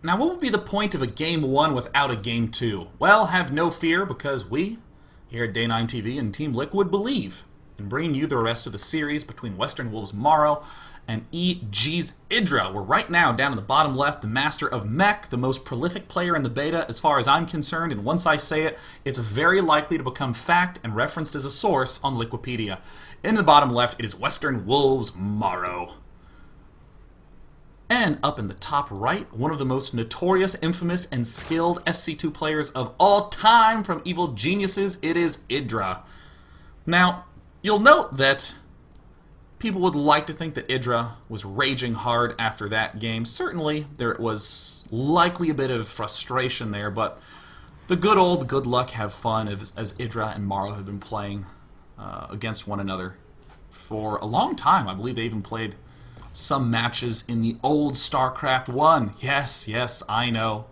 Now, what would be the point of a Game 1 without a Game 2? Well, have no fear, because we, here at Day 9 TV and Team Liquid, believe in bringing you the rest of the series between Western Wolves' MorroW and EG's Idra. We're right now, down in the bottom left, the master of mech, the most prolific player in the beta as far as I'm concerned, and once I say it, it's very likely to become fact and referenced as a source on Liquipedia. In the bottom left, it is Western Wolves' MorroW. And up in the top right, one of the most notorious, infamous, and skilled SC2 players of all time from Evil Geniuses, it is Idra. Now, you'll note that people would like to think that Idra was raging hard after that game. Certainly, there was likely a bit of frustration there, but the good old good luck, have fun as Idra and MorroW have been playing against one another for a long time. I believe they even played some matches in the old StarCraft 1. Yes, yes, I know.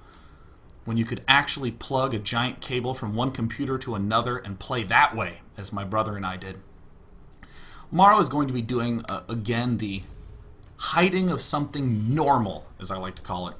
When you could actually plug a giant cable from one computer to another and play that way, as my brother and I did. MorroW is going to be doing, again, the hiding of something normal, as I like to call it.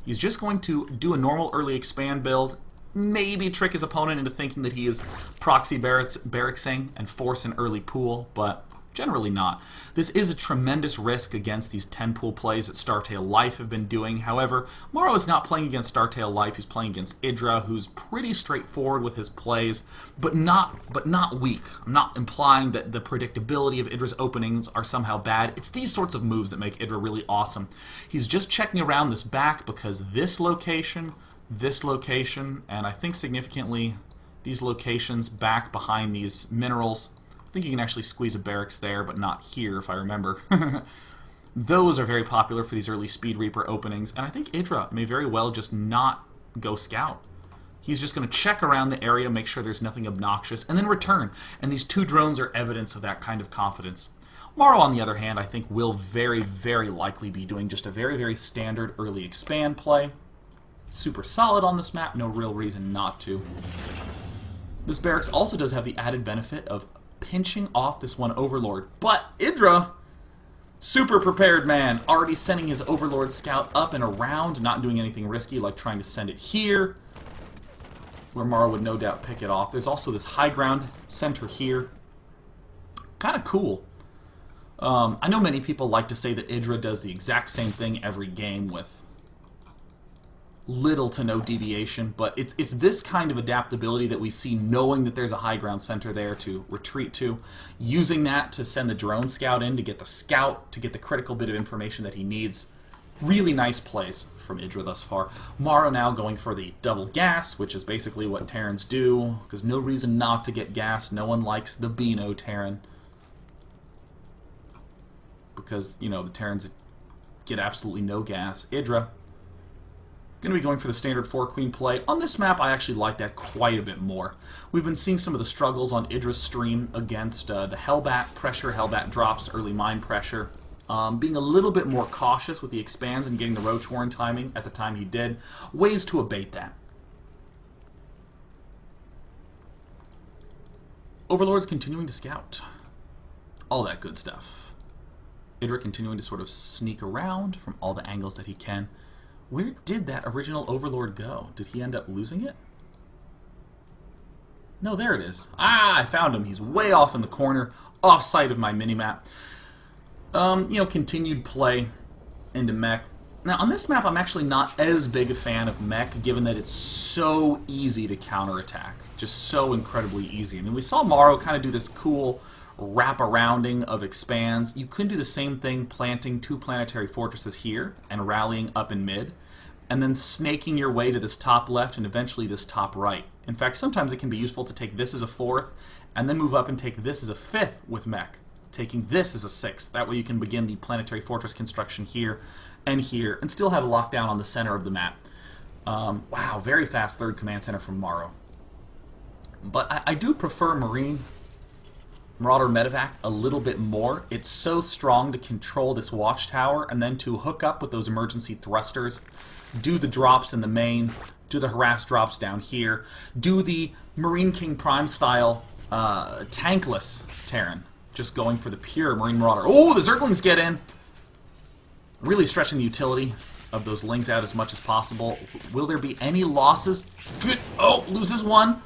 He's just going to do a normal early expand build, maybe trick his opponent into thinking that he is proxy barracksing and force an early pool, but generally not. This is a tremendous risk against these 10-pool plays that Startail Life have been doing. However, MorroW is not playing against Startail Life. He's playing against Idra, who's pretty straightforward with his plays, but not weak. I'm not implying that the predictability of Idra's openings are somehow bad. It's these sorts of moves that make Idra really awesome. He's just checking around this back because this location, and I think significantly these locations back behind these minerals, I think you can actually squeeze a barracks there, but not here, if I remember. Those are very popular for these early Speed Reaper openings, and I think Idra may very well just not go scout. He's just going to check around the area, make sure there's nothing obnoxious, and then return. And these two drones are evidence of that kind of confidence. MorroW, on the other hand, I think will very, very likely be doing just a very, very standard early expand play. Super solid on this map, no real reason not to. This barracks also does have the added benefit of pinching off this one Overlord. But Idra, super prepared man, already sending his Overlord scout up and around, not doing anything risky like trying to send it here, where MorroW would no doubt pick it off. There's also this high ground center here. Kind of cool. I know many people like to say that Idra does the exact same thing every game with little to no deviation, but it's this kind of adaptability that we see, knowing that there's a high ground center there to retreat to, using that to send the drone scout in to get the scout, to get the critical bit of information that he needs. Really nice plays from Idra thus far. MorroW now going for the double gas, which is basically what Terrans do, because no reason not to get gas. No one likes the Beano Terran, because, you know, the Terrans get absolutely no gas. Idra going to be going for the standard 4-queen play. On this map, I actually like that quite a bit more. We've been seeing some of the struggles on Idra's stream against the Hellbat pressure, Hellbat drops, early mine pressure. Being a little bit more cautious with the expands and getting the Roach Warren timing at the time he did. Ways to abate that. Overlord's continuing to scout. All that good stuff. Idra continuing to sort of sneak around from all the angles that he can. Where did that original Overlord go? Did he end up losing it? No, there it is. Ah, I found him. He's way off in the corner, off site of my minimap. You know, continued play into mech. Now, on this map, I'm actually not as big a fan of mech, given that it's so easy to counterattack. Just so incredibly easy. I mean, we saw MorroW kind of do this cool wrap-arounding of expands. You could do the same thing, planting 2 planetary fortresses here and rallying up in mid, and then snaking your way to this top left and eventually this top right. In fact, sometimes it can be useful to take this as a 4th and then move up and take this as a 5th with mech, taking this as a 6th. That way you can begin the planetary fortress construction here and still have a lockdown on the center of the map. Wow, very fast 3rd command center from MorroW. But I do prefer Marauder Medevac a little bit more. It's so strong to control this watchtower and then to hook up with those emergency thrusters, do the drops in the main, do the harass drops down here, do the Marine King Prime style tankless Terran, just going for the pure Marine Marauder. Oh, the Zerglings get in! Really stretching the utility. of those Lings out as much as possible. Will there be any losses? Good. Oh, loses one.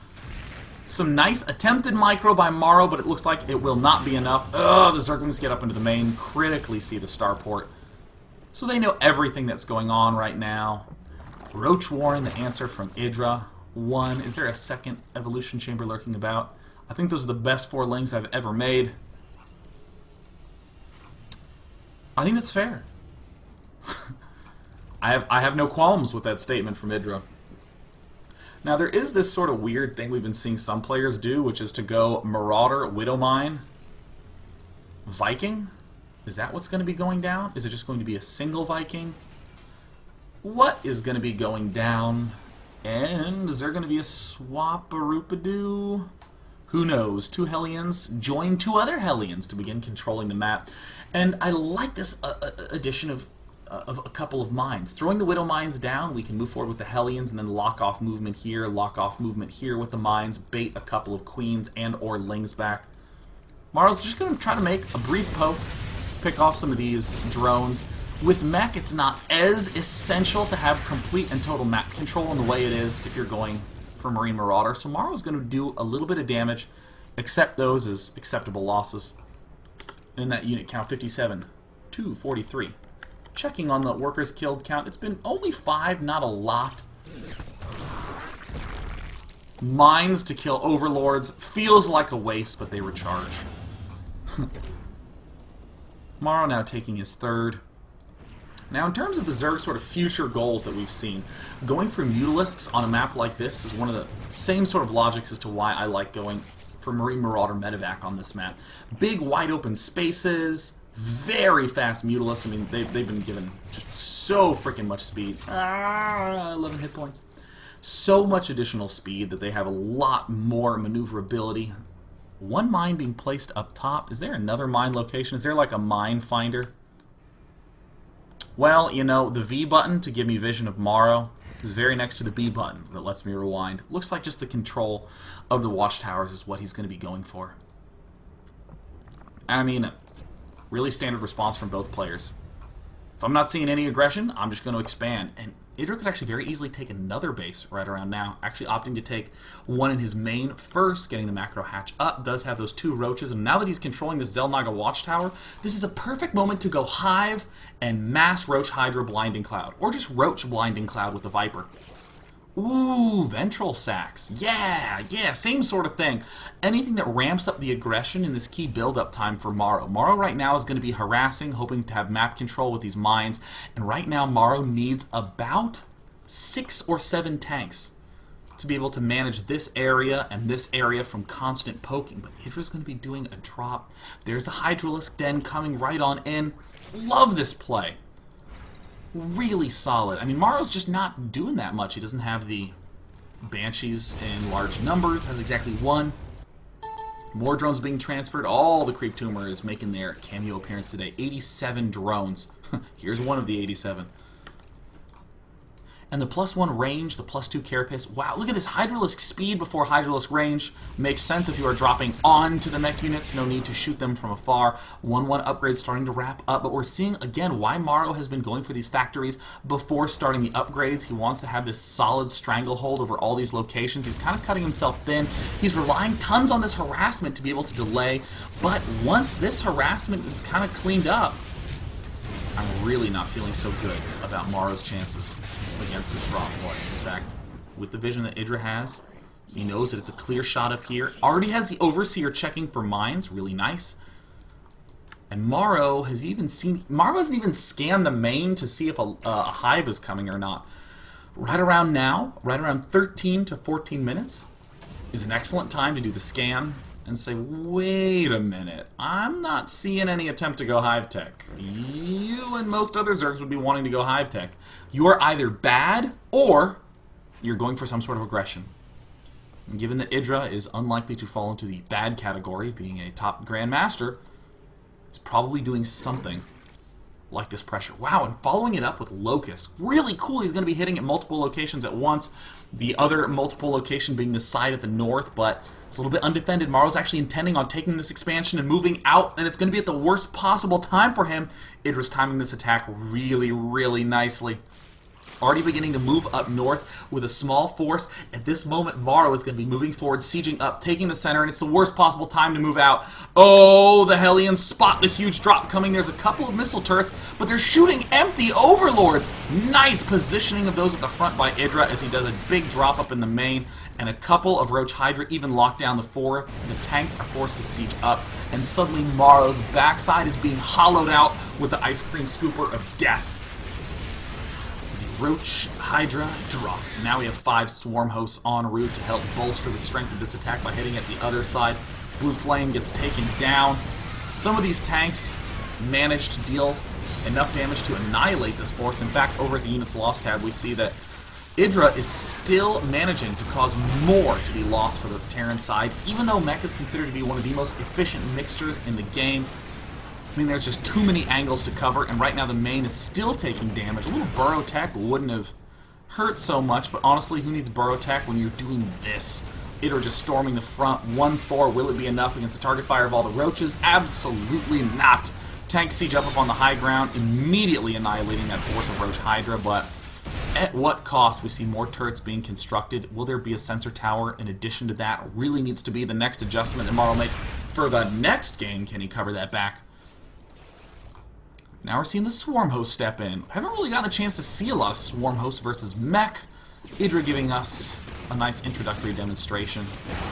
Some nice attempted micro by MorroW, but it looks like it will not be enough. Ugh, the Zerglings get up into the main, critically see the starport. So they know everything that's going on right now. Roach Warren, the answer from Idra. 1. Is there a second evolution chamber lurking about? I think those are the best 4 Lings I've ever made. I think that's fair. I have no qualms with that statement from Idra. Now, there is this sort of weird thing we've been seeing some players do, which is to go Marauder, Widowmine, Viking. Is that what's going to be going down? Is it just going to be a single Viking? What is going to be going down? And is there going to be a swap-a-roop-a-doo? Who knows? 2 Hellions join 2 other Hellions to begin controlling the map. And I like this addition of a couple of mines. Throwing the Widow mines down, we can move forward with the Hellions and then lock off movement here with the mines, bait a couple of Queens and or Lings back. MorroW's just going to try to make a brief poke, pick off some of these drones. With mech, it's not as essential to have complete and total map control in the way it is if you're going for Marine Marauder. So MorroW's going to do a little bit of damage, accept those as acceptable losses. And in that unit count, 57 to 43. Checking on the workers killed count, it's been only 5, not a lot. Mines to kill overlords feels like a waste, but they recharge. MorroW now taking his 3rd. Now, in terms of the Zerg sort of future goals that we've seen, going for Mutalisks on a map like this is one of the same sort of logics as to why I like going for Marine Marauder Medevac on this map. Big, wide open spaces, very fast Mutalisks. I mean, they've been given just so freaking much speed. 11 hit points. So much additional speed that they have a lot more maneuverability. 1 mine being placed up top. Is there another mine location? Is there like a mine finder? Well, you know, the V button to give me vision of MorroW is very next to the B button that lets me rewind. Looks like just the control of the watchtowers is what he's going to be going for. And I mean, really standard response from both players. If I'm not seeing any aggression, I'm just going to expand. And Idra could actually very easily take another base right around now, actually opting to take 1 in his main first, getting the macro hatch up, does have those 2 roaches, and now that he's controlling the Xel'Naga watchtower, this is a perfect moment to go Hive and mass Roach Hydra Blinding Cloud, or just Roach Blinding Cloud with the Viper. Ooh, Ventral Sacs. Yeah, same sort of thing. Anything that ramps up the aggression in this key build-up time for MorroW. MorroW right now is going to be harassing, hoping to have map control with these mines. And right now, MorroW needs about 6 or 7 tanks to be able to manage this area and this area from constant poking. But Idra's going to be doing a drop. There's the Hydralisk Den coming right on in. Love this play. Really solid. I mean, MorroW's just not doing that much. He doesn't have the Banshees in large numbers, has exactly 1. More drones being transferred. All the Creep Tumors making their cameo appearance today. 87 drones. Here's one of the 87. And the +1 range, the +2 carapace. Wow, look at this Hydralisk speed before Hydralisk range. Makes sense if you are dropping onto the mech units. No need to shoot them from afar. 1-1 upgrades starting to wrap up. But we're seeing, again, why MorroW has been going for these factories before starting the upgrades. He wants to have this solid stranglehold over all these locations. He's kind of cutting himself thin. He's relying tons on this harassment to be able to delay. But once this harassment is kind of cleaned up, I'm really not feeling so good about MorroW's chances against this drop point. In fact, with the vision that Idra has, he knows that it's a clear shot up here. Already has the Overseer checking for mines. Really nice. And MorroW has even seen... MorroW hasn't even scanned the main to see if a hive is coming or not. Right around now, right around 13 to 14 minutes, is an excellent time to do the scan and say, wait a minute, I'm not seeing any attempt to go Hive Tech. You and most other Zergs would be wanting to go Hive Tech. You are either bad, or you're going for some sort of aggression. And given that Idra is unlikely to fall into the bad category, being a top Grandmaster, he's probably doing something like this pressure. Wow, and following it up with Locust. Really cool, he's going to be hitting at multiple locations at once. The other multiple location being the side at the north, but It's a little bit undefended. MorroW's actually intending on taking this expansion and moving out, and it's going to be at the worst possible time for him. Idra's timing this attack really, really nicely. Already beginning to move up north with a small force. At this moment, MorroW is going to be moving forward, sieging up, taking the center, and it's the worst possible time to move out. Oh, the Hellions spot the huge drop coming. There's a couple of missile turrets, but they're shooting empty overlords. Nice positioning of those at the front by Idra as he does a big drop up in the main, and a couple of Roach Hydra even lock down the fourth. The tanks are forced to siege up, and suddenly MorroW's backside is being hollowed out with the ice cream scooper of death. Roach, Hydra, drop. Now we have 5 Swarm Hosts en route to help bolster the strength of this attack by hitting at the other side. Blue Flame gets taken down. Some of these tanks manage to deal enough damage to annihilate this force. In fact, over at the Units Lost tab, we see that Idra is still managing to cause more to be lost for the Terran side, even though Mech is considered to be one of the most efficient mixtures in the game. I mean, there's just too many angles to cover, and right now the main is still taking damage. A little burrow tech wouldn't have hurt so much, but honestly, who needs burrow tech when you're doing this? Idra just storming the front, 1-4, will it be enough against the target fire of all the roaches? Absolutely not. Tank siege up on the high ground, immediately annihilating that force of Roach Hydra, but at what cost? We see more turrets being constructed. Will there be a sensor tower in addition to that? Really needs to be the next adjustment that MorroW makes for the next game. Can he cover that back? Now we're seeing the Swarm Host step in. Haven't really gotten a chance to see a lot of Swarm Hosts versus Mech. Idra giving us a nice introductory demonstration.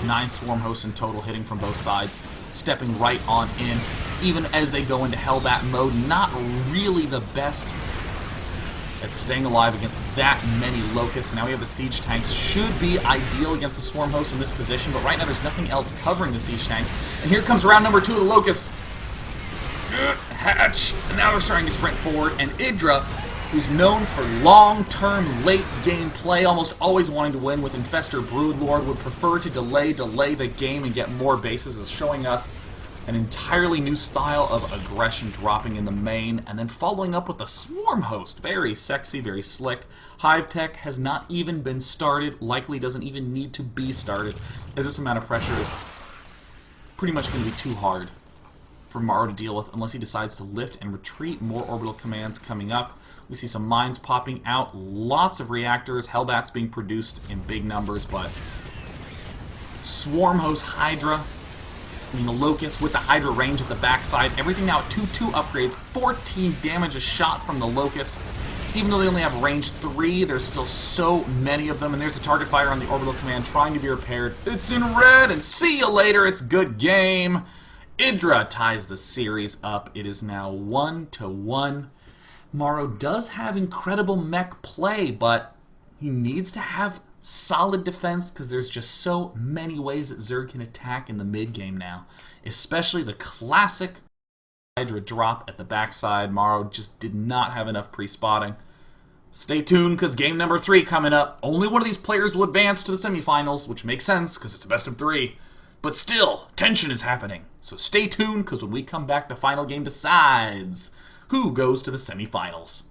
9 Swarm Hosts in total hitting from both sides, stepping right on in. Even as they go into Hellbat mode, not really the best at staying alive against that many Locusts. Now we have the Siege Tanks. Should be ideal against the Swarm Host in this position, but right now there's nothing else covering the Siege Tanks. And here comes round number 2 of the Locusts. Hatch, and now they're starting to sprint forward, and Idra, who's known for long-term late-game play, almost always wanting to win with Infestor Broodlord, would prefer to delay the game and get more bases, is showing us an entirely new style of aggression, dropping in the main, and then following up with the Swarm Host. Very sexy, very slick. Hive Tech has not even been started, likely doesn't even need to be started, as this amount of pressure is pretty much going to be too hard for MorroW to deal with unless he decides to lift and retreat. More orbital commands coming up. We see some mines popping out, lots of reactors, Hellbats being produced in big numbers, but Swarm Host Hydra, I mean the Locust with the Hydra range at the backside, everything now at 2-2 upgrades, 14 damage a shot from the Locust. Even though they only have range 3, there's still so many of them, and there's the target fire on the orbital command trying to be repaired. It's in red, and see you later, it's good game. Idra ties the series up. It is now 1-1. MorroW does have incredible mech play, but he needs to have solid defense because there's just so many ways that Zerg can attack in the mid-game now. Especially the classic Hydra drop at the backside. MorroW just did not have enough pre-spotting. Stay tuned because game number 3 coming up. Only one of these players will advance to the semifinals, which makes sense because it's a best of 3. But still, tension is happening. So stay tuned, because when we come back, the final game decides who goes to the semifinals.